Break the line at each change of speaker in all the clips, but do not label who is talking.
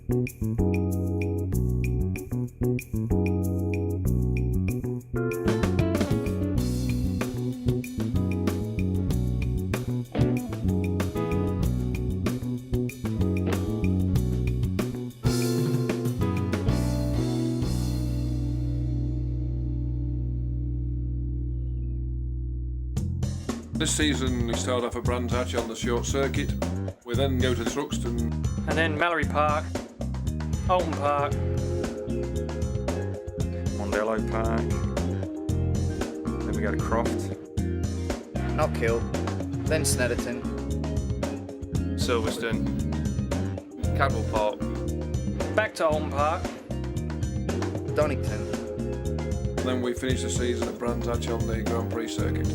This season we start off at Brands Hatch on the short circuit. We then go to Thruxton.
And then Mallory Park, Oulton Park,
Mondello Park. Then we go to Croft.
Knockhill, then Snetterton,
Silverstone, Cadwell Park,
back to Oulton Park,
Donington.
And then we finish the season at Brands Hatch on the Grand Prix circuit.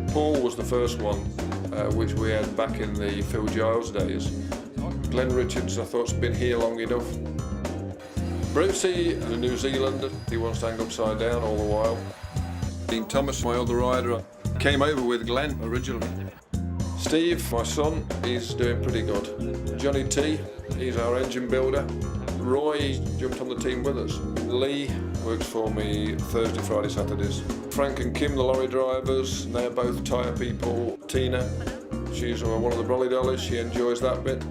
Paul was the first one, which we had back in the Phil Giles days. Glenn Richards, I thought, has been here long enough. Brucey, the New Zealander, he wants to hang upside down all the while. Dean Thomas, my other rider, came over with Glenn originally. Steve, my son, he's doing pretty good. Johnny T, he's our engine builder. Roy jumped on the team with us. Lee works for me Thursday, Friday, Saturdays. Frank and Kim, the lorry drivers, they're both tyre people. Tina, she's one of the brolly dollies, she enjoys that bit.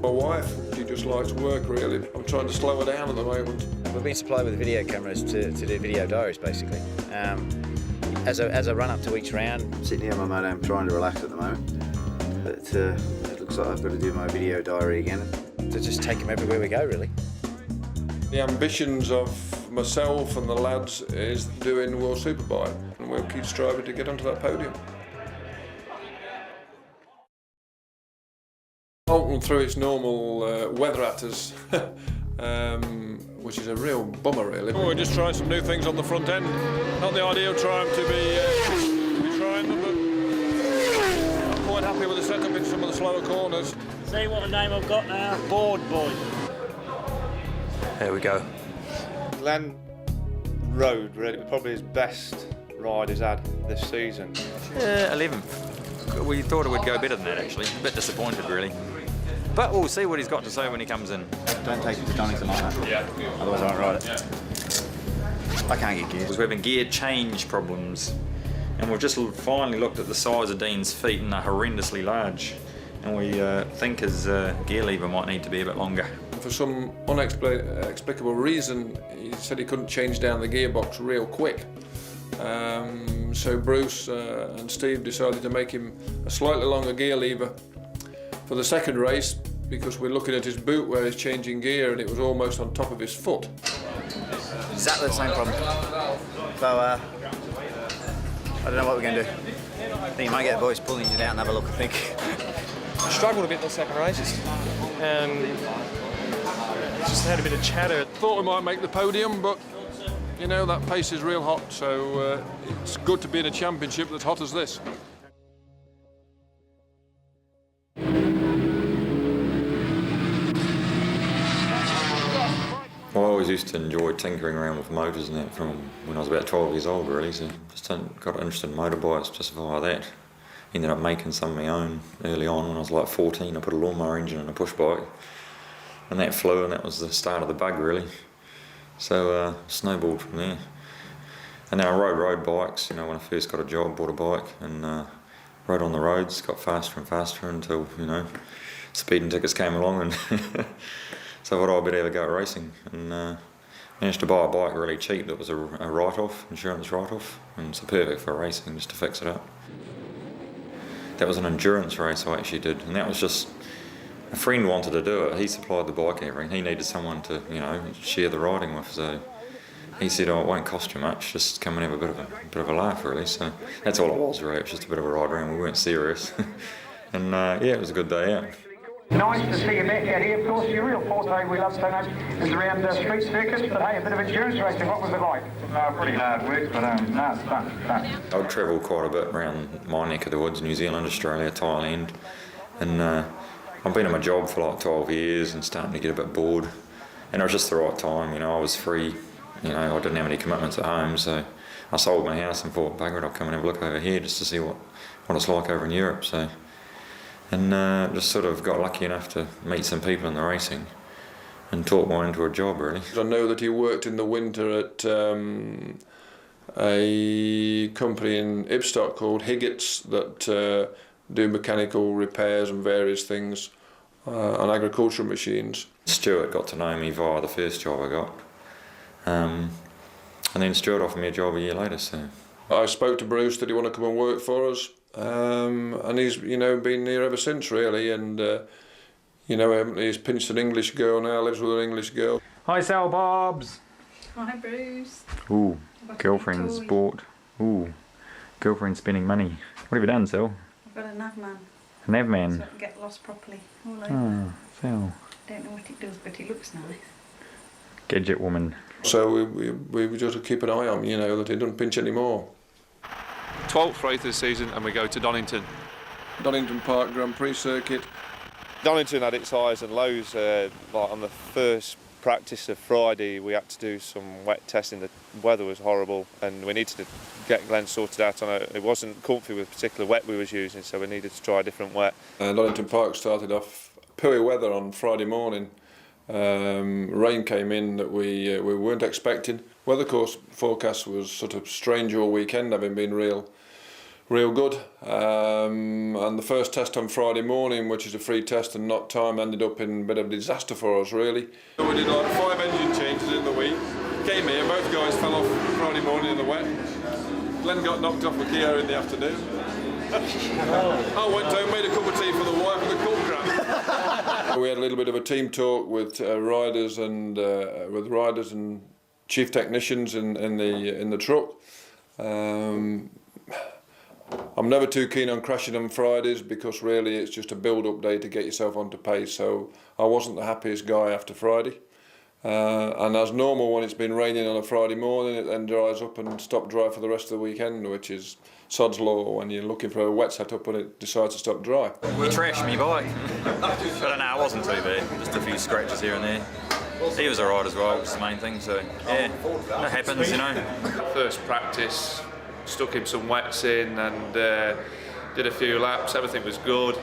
My wife, she just likes work really. I'm trying to slow her down at the moment.
We've been supplied with video cameras to do video diaries basically. As a run up to each round. I'm sitting here on my motorhome trying to relax at the moment. But it looks like I've got to do my video diary again. To just take them everywhere we go really.
The ambitions of myself and the lads is doing World Superbike, and we'll keep striving to get onto that podium. Oulton threw its normal weather at us, which is a real bummer really. We're just trying some new things on the front end. Not the ideal time to be trying them, but I'm quite happy with the setup in some of the slower corners.
see what a name I've got now, Board Boy.
There we go.
Glen rode really probably his best ride he's had this season.
11th. We thought it would go better than that actually. A bit disappointed really. But we'll see what he's got to say when he comes in.
Don't take it to Donington like that.
Yeah.
Otherwise I won't ride it. I can't get gears.
Because we're having gear change problems. And we've just finally looked at the size of Dean's feet and they're horrendously large. And we think his gear lever might need to be a bit longer.
For some inexplicable reason, he said he couldn't change down the gearbox real quick. So Bruce and Steve decided to make him a slightly longer gear lever for the second race, because we're looking at his boot where he's changing gear and it was almost on top of his foot.
Exactly the same problem. So I don't know what we're going to do. I think you might get the boys pulling it out and have a look, I think.
I struggled a bit in the second races. Just had a bit of chatter.
Thought we might make the podium, but you know, that pace is real hot, so it's good to be in a championship that's hot as this.
Well, I always used to enjoy tinkering around with motors and that from when I was about 12 years old really, so just got interested in motorbikes just via that. Ended up making some of my own early on when I was like 14. I put a lawnmower engine in a push bike and that flew, and that was the start of the bug really. So snowballed from there. And then I rode road bikes, you know, when I first got a job, bought a bike and rode on the roads, got faster and faster until, you know, speeding tickets came along and so I thought I'd better have a go at racing, and managed to buy a bike really cheap that was a write-off, insurance write-off, and it's perfect for racing, just to fix it up. That was an endurance race I actually did, and that was just, a friend wanted to do it. He supplied the bike and everything. He needed someone to, you know, share the riding with, so he said, oh, it won't cost you much, just come and have a bit of a laugh really. So that's all it was really, it was just a bit of a ride around, we weren't serious. And yeah, it was a good day out.
Nice to see you back out here. Of course, your real forte, we love so much, is around street circuits, but hey, a bit of endurance racing. What was it like? Pretty hard work, but no, it's fun.
I've travelled quite a bit around my neck of the woods, New Zealand, Australia, Thailand, and I've been at my job for like 12 years and starting to get a bit bored. And it was just the right time, you know, I was free, you know, I didn't have any commitments at home, so I sold my house and thought, bugger it, I'll come and have a look over here just to see what it's like over in Europe. So and just sort of got lucky enough to meet some people in the racing and talk more into a job, really.
I know that he worked in the winter at a company in Ibstock called Higgett's that do mechanical repairs and various things on agricultural machines.
Stuart got to know me via the first job I got, and then Stuart offered me a job a year later. So
I spoke to Bruce that he wanted to come and work for us, and he's been here ever since, really. And he's pinched an English girl now, lives with an English girl.
Hi, Sal Bobs.
Hi, Bruce.
Ooh,
I've got
girlfriend's
a toy.
bought. Ooh, girlfriend spending money. What have you done, Sal?
I've got a nav man,
A nav
so
man.
I can get lost properly. All over.
Oh, Sal.
Don't know what it does, but it looks nice.
Gadget woman.
So we just keep an eye on, that he doesn't pinch anymore.
12th race of the season, and we go to Donington.
Donington Park Grand Prix circuit.
Donington had its highs and lows. Like on the first practice of Friday, we had to do some wet testing. The weather was horrible, and we needed to get Glen sorted out on it. It wasn't comfy with particular wet we was using, so we needed to try a different wet.
Donington Park started off poor weather on Friday morning. Rain came in that we weren't expecting. Weather course forecast was sort of strange all weekend, having been real good. And the first test on Friday morning, which is a free test and not time, ended up in a bit of a disaster for us, really. So we did like 5 engine changes in the week. Came here, both guys fell off Friday morning in the wet. Glen got knocked off with Kia in the afternoon. I went home, made a cup of tea for the wife and the cook crab. We had a little bit of a team talk with riders and chief technicians in the truck. I'm never too keen on crashing on Fridays because really it's just a build-up day to get yourself onto pace. So I wasn't the happiest guy after Friday. And as normal, when it's been raining on a Friday morning, it then dries up and stop dry for the rest of the weekend, which is sod's law when you're looking for a wet setup and it decides to stop dry.
He trashed me bike. I don't know, it wasn't too bad, just a few scratches here and there. He was alright as well, which is the main thing, so yeah, that happens,
First practice, stuck him some wets in and did a few laps, everything was good.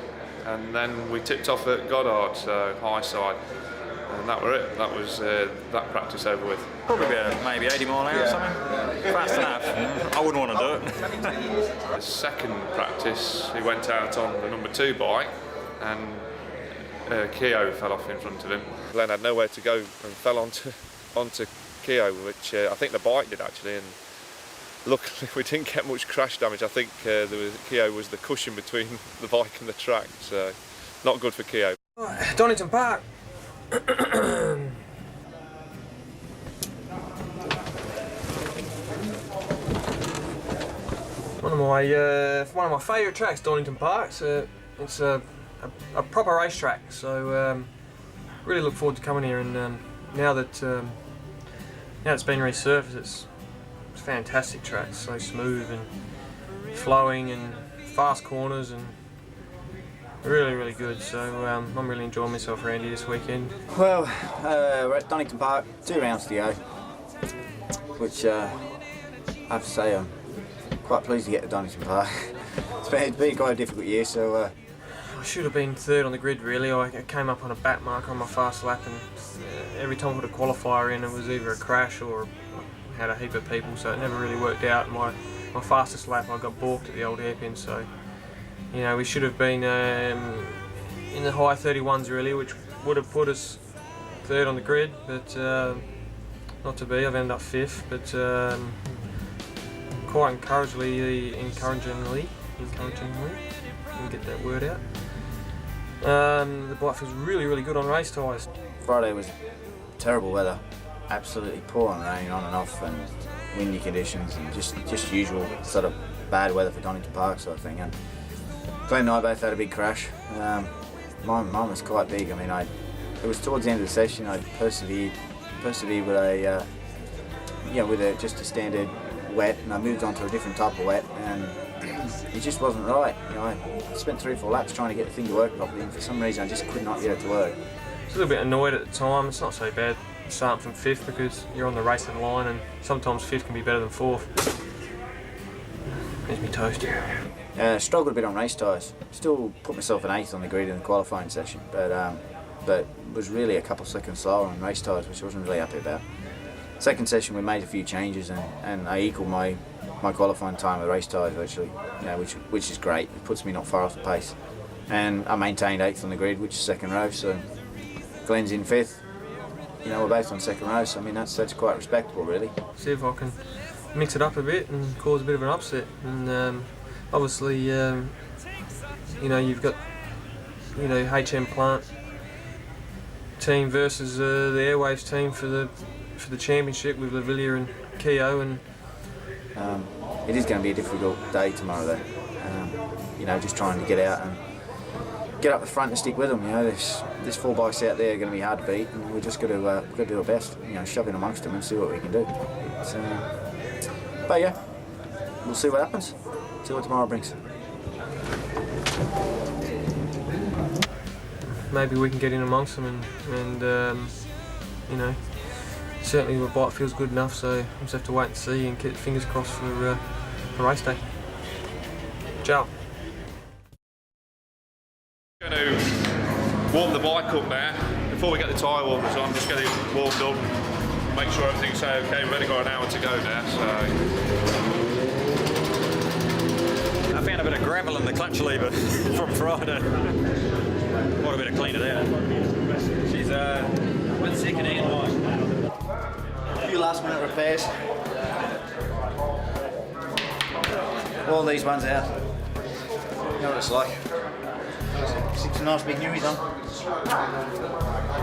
And then we tipped off at Goddard, so high side. And that were it. That was that practice over with.
Probably about maybe 80 mile an hour or something. Fast enough. I wouldn't want to do it.
The second practice, he went out on the number 2 bike, and Keogh fell off in front of him. Glen had nowhere to go and fell onto Keogh, which I think the bike did actually. And luckily, we didn't get much crash damage. I think Keogh was the cushion between the bike and the track, so not good for Keogh.
Donington Park. One of my favourite tracks, Donington Park. It's a proper racetrack, so really look forward to coming here. And now that it's been resurfaced, it's a fantastic track. So smooth and flowing and fast corners and really good. So I'm really enjoying myself around here this weekend.
Well, we're at Donington Park, 2 rounds to go, which I have to say I'm quite pleased to get to Donington Park. It's been quite a difficult year, so
I should have been 3rd on the grid really. I came up on a back marker on my fast lap, and every time I put a qualifier in it was either a crash or I had a heap of people, so it never really worked out. My fastest lap I got balked at the old hairpin, so we should have been in the high 31s really, which would have put us 3rd on the grid, but not to be. I've ended up 5th, but quite encouragingly, I'll get that word out. The bike feels really good on race tyres.
Friday was terrible weather, absolutely pouring rain on and off, and windy conditions, and just usual sort of bad weather for Donington Park sort of thing. And Glen and I both had a big crash. Mine was quite big. I mean, it was towards the end of the session. I persevered with just a standard wet, and I moved on to a different type of wet, and it just wasn't right. I spent 3 or 4 laps trying to get the thing to work properly, and for some reason I just could not get it to work.
I was a little bit annoyed at the time. It's not so bad starting from 5th because you're on the racing line, and sometimes 5th can be better than 4th. Here's me toast.
Struggled a bit on race tyres. Still put myself an 8th on the grid in the qualifying session, but was really a couple seconds slower on race tyres, which I wasn't really happy about. Second session we made a few changes and I equalled my qualifying time with race tyres virtually, you know, which is great. It puts me not far off the pace. And I maintained 8th on the grid, which is second row, so Glen's in 5th. You know, we're both on second row, so I mean that's quite respectable really.
See if I can mix it up a bit and cause a bit of an upset. And obviously, you know, you've got, you know, HM Plant team versus the Airwaves team for the championship with Lavilia and Keogh, and
it is going to be a difficult day tomorrow though. You know, just trying to get out and get up the front and stick with them. You know, there's 4 bikes out there are going to be hard to beat, and we're just got to do our best. You know, shove in amongst them and see what we can do. But yeah, we'll see what happens. See what tomorrow brings.
maybe we can get in amongst them and you know, certainly the bike feels good enough, so we'll just have to wait and see and keep fingers crossed for race day. Ciao.
I'm going to warm the bike up now. Before we get the tyre warmers on, just get it warmed up, make sure everything's okay. We've only got an hour to go now, so.
I found a bit of gravel in the clutch lever from Friday. Quite a bit of cleaner there. She's a bit second hand bike.
A few last minute repairs. All these ones out. You know what it's like. 6 nice big newies on.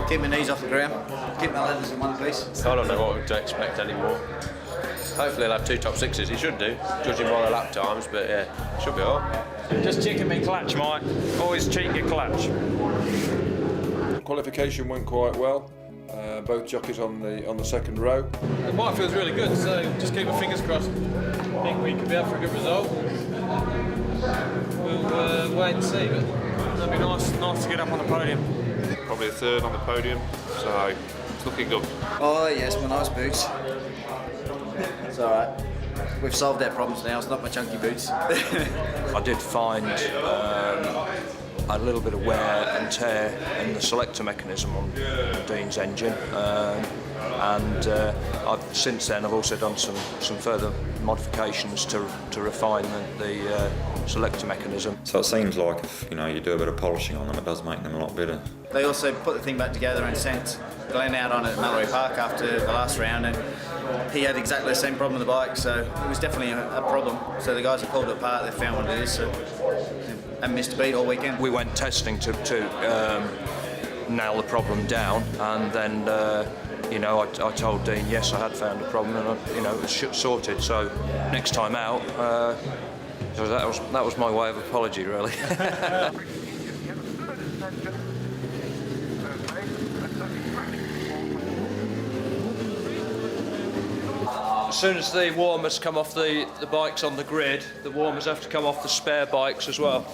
Keep my knees off the ground. Keep my leathers in one piece.
I don't know what to expect anymore. Hopefully he'll have 2 top 6s. He should do, judging by the lap times, but yeah, should be alright.
Just checking my clutch, Mike. Always check your clutch.
Qualification went quite well. Both jockeys on the second row.
The bike feels really good, so just keep our fingers crossed. I think we could be out for a good result. We'll wait and see, but it'll be nice to get up on the podium.
Probably a third on the podium, so it's looking good.
Oh yes, my nice boots. It's alright. We've solved our problems now, it's not my chunky boots.
I did find a little bit of wear and tear in the selector mechanism on Dean's engine, and since then I've also done some further modifications to refine the selector mechanism.
So it seems like if you do a bit of polishing on them, it does make them a lot better.
They also put the thing back together and sent Glen out on it at Mallory Park after the last round, and he had exactly the same problem with the bike, so it was definitely a problem. So the guys have pulled it apart, they've found what it is, and missed a beat all weekend. We
went testing to nail the problem down, and then I told Dean yes, I had found a problem, and it was sorted. So next time out, that was my way of apology, really. As soon as the warmers come off the bikes on the grid, the warmers have to come off the spare bikes as well.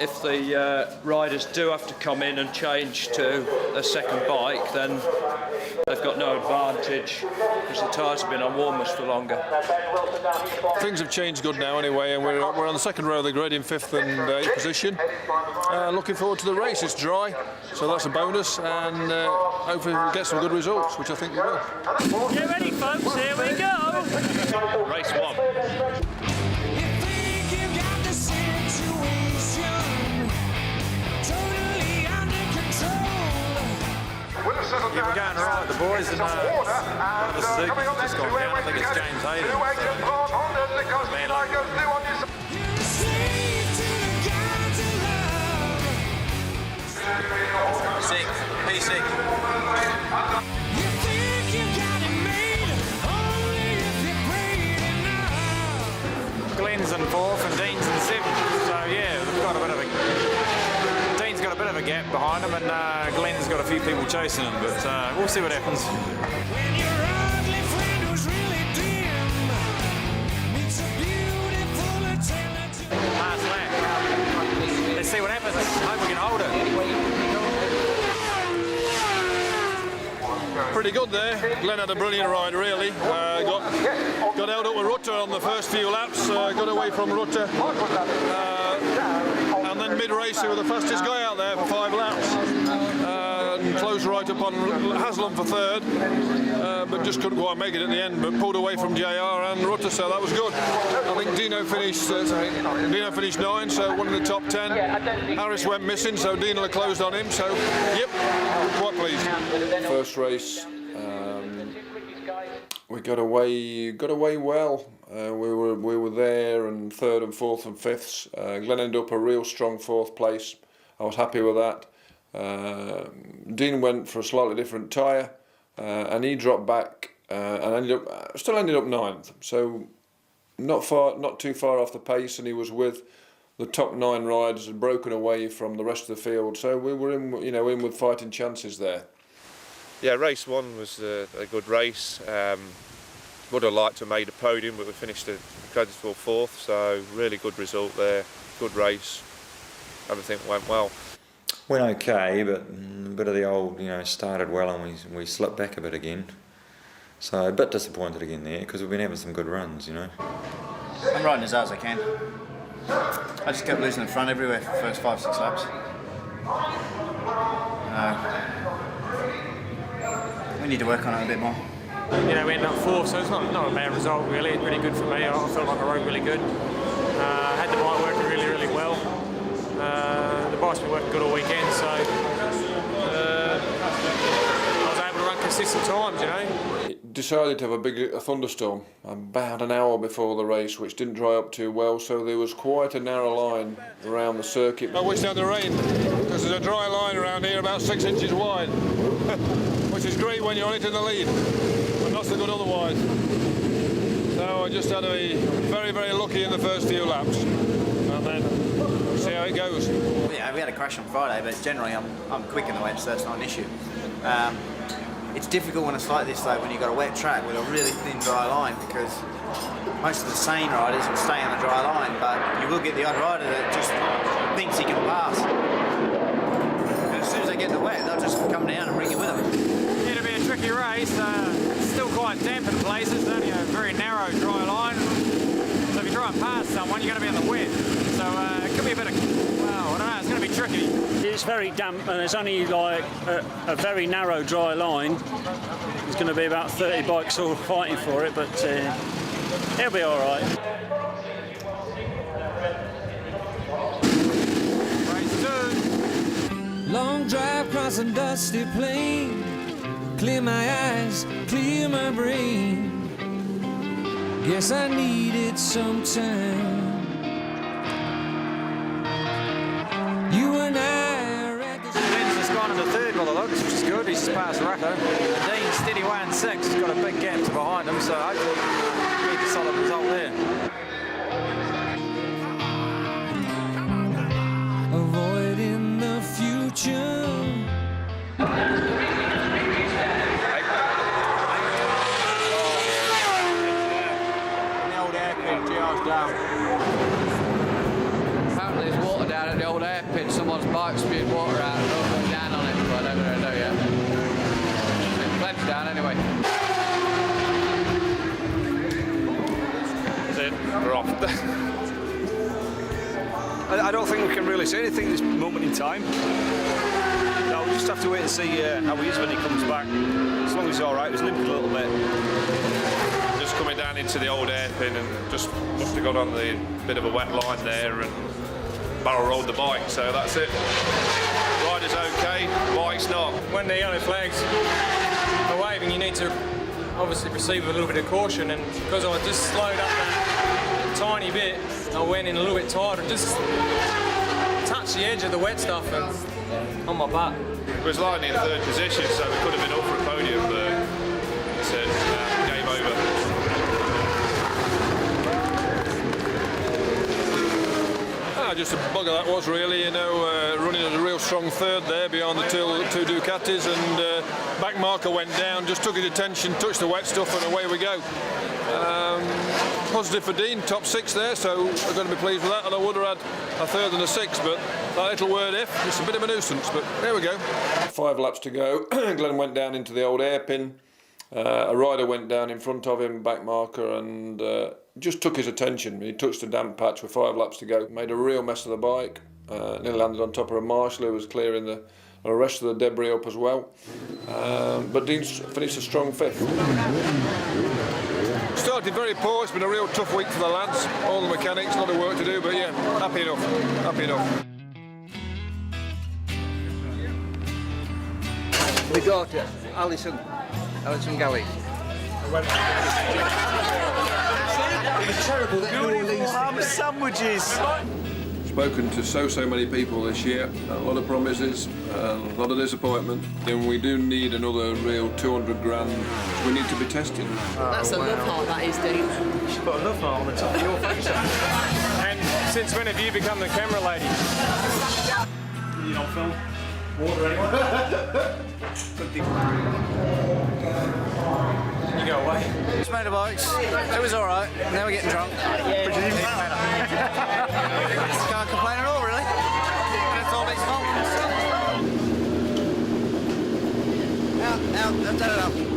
If the riders do have to come in and change to a second bike, then they've got no advantage because the tyres have been on warmers for longer.
Things have changed good now anyway, and we're on the second row of the grid in 5th and 8th position. Looking forward to the race. It's dry, so that's a bonus, and hopefully we'll get some good results, which I think we will.
Get ready, folks, here we go! Race 1.
Yeah, we're going right, the boys, and one of the signals just gone down. I think it's James Hayden.
P6.
Glen's in 4th and Dean's in 7th. So yeah, we've got a bit of a. Dean's got a bit of a gap behind him, and Glen's got a few people chasing him. But we'll see what happens. Last lap. Let's see what happens. Hope we can hold it.
Pretty good there. Glen had a brilliant ride, really. Got held up with Rutter on the first few laps. Got away from Rutter. and then mid-race they were the fastest guy out there for 5 laps. And closed right up on Haslam for third, but just couldn't quite make it at the end, but pulled away from JR and Rutter, so that was good. I think Dino finished 9, so one in the top 10. Harris went missing, so Dino closed on him, so yep, quite pleased. First race, we got away well. We were there, and 3rd and 4th and 5ths. Glen ended up a real strong 4th place. I was happy with that. Dean went for a slightly different tyre, and he dropped back and still ended up 9th. So not too far off the pace, and he was with the top 9 riders and broken away from the rest of the field. So we were in with fighting chances there.
Yeah, race 1 was a good race. Would have liked to have made a podium, but we finished a creditable 4th. So really good result there. Good race. Everything went well.
Went okay, but a bit of the old, started well and we slipped back a bit again. So a bit disappointed again there, because we've been having some good runs,
I'm riding as hard as I can. I just kept losing the front everywhere for the first 5-6 laps. We need to work on it a bit more.
We ended up 4th, so it's not a bad result really. It's pretty good for me. I felt like I rode really good. Had the bike working really, really well. The bike's been working good all weekend, so I was able to run consistent times,
It decided to have a thunderstorm about an hour before the race, which didn't dry up too well, so there was quite a narrow line around the circuit. I wish down the rain, because there's a dry line around here about 6 inches wide, which is great when you're on it in the lead, but not so good otherwise. So I just had to be very, very lucky in the first few laps, and then see how it goes.
Yeah, we had a crash on Friday, but generally I'm quick in the wet, so that's not an issue. It's difficult when it's like this, though, when you've got a wet track with a really thin dry line, because most of the sane riders will stay on the dry line, but you will get the odd rider that just thinks he can pass. And as soon as they get in the wet, they'll just come down and bring you with them.
It'll be a tricky race. Still quite damp in places. Only a very narrow dry line. So if you drive past someone, you're going to be in the wet. So it could be a bit of, well, I don't know, it's going to be tricky.
It's very damp and there's only like a very narrow dry line. There's going to be about 30 bikes all fighting for it, but it'll be all right.
Race 2.
Long drive across a dusty plain. Clear my eyes, clear my brain. Guess I needed some time. You and I reckon.
Ben's just gone into 3rd by the looks, which is good. He's just passed Rucko. Dean steady way in 6th. He's got a big gap behind him, so hopefully keep a solid result there.
Avoiding the future.
Apparently there's water down at the old airpit. Someone's bike spewed water out and over down on it, but I don't know what to do yet. There's plenty down anyway.
That's it, we're off.
I don't think we can really say anything at this moment in time. No, we'll just have to wait and see how he is when he comes back. As long as he's all right, he's limping a little bit.
Just coming down into the old hairpin and just must have got on the bit of a wet line there and barrel rolled the bike, so that's it. Rider's okay, bike's not.
When the yellow flags are waving, you need to obviously proceed with a little bit of caution, and because I just slowed up a tiny bit, I went in a little bit tighter and just touched the edge of the wet stuff and on my butt.
It was lying in 3rd position, so we could have been up for a podium, but it's game over.
Just a bugger that was really, running at a real strong 3rd there behind the two Ducatis, and back marker went down, just took his attention, touched the wet stuff, and away we go. Positive for Dean, top 6 there, so I'm going to be pleased with that, and I would have had a 3rd and a 6th, but that little word if, it's a bit of a nuisance, but there we go. 5 laps to go. Glen went down into the old hairpin, A rider went down in front of him, back marker, and just took his attention. He touched a damp patch with 5 laps to go, made a real mess of the bike, nearly landed on top of a marshal who was clearing the rest of the debris up as well. But Dean finished a strong 5th. Started very poor, it's been a real tough week for the lads, all the mechanics, a lot of work to do, but yeah, happy enough, happy enough.
My daughter, Alison Galley. It was terrible that New Orleans
Ham sandwiches.
Spoken to so many people this year, a lot of promises, a lot of disappointment. Then we do need another real 200 grand. We need to be tested.
That's a love heart, that is, Dean.
She's got a love heart on the top of your face. And since when have you become the camera lady? You don't film water anymore? You go away.
It's motorbikes. It was all right. Now we're getting drunk.
But you didn't matter.
Can't complain at all, really. That's all its fault. Out, out,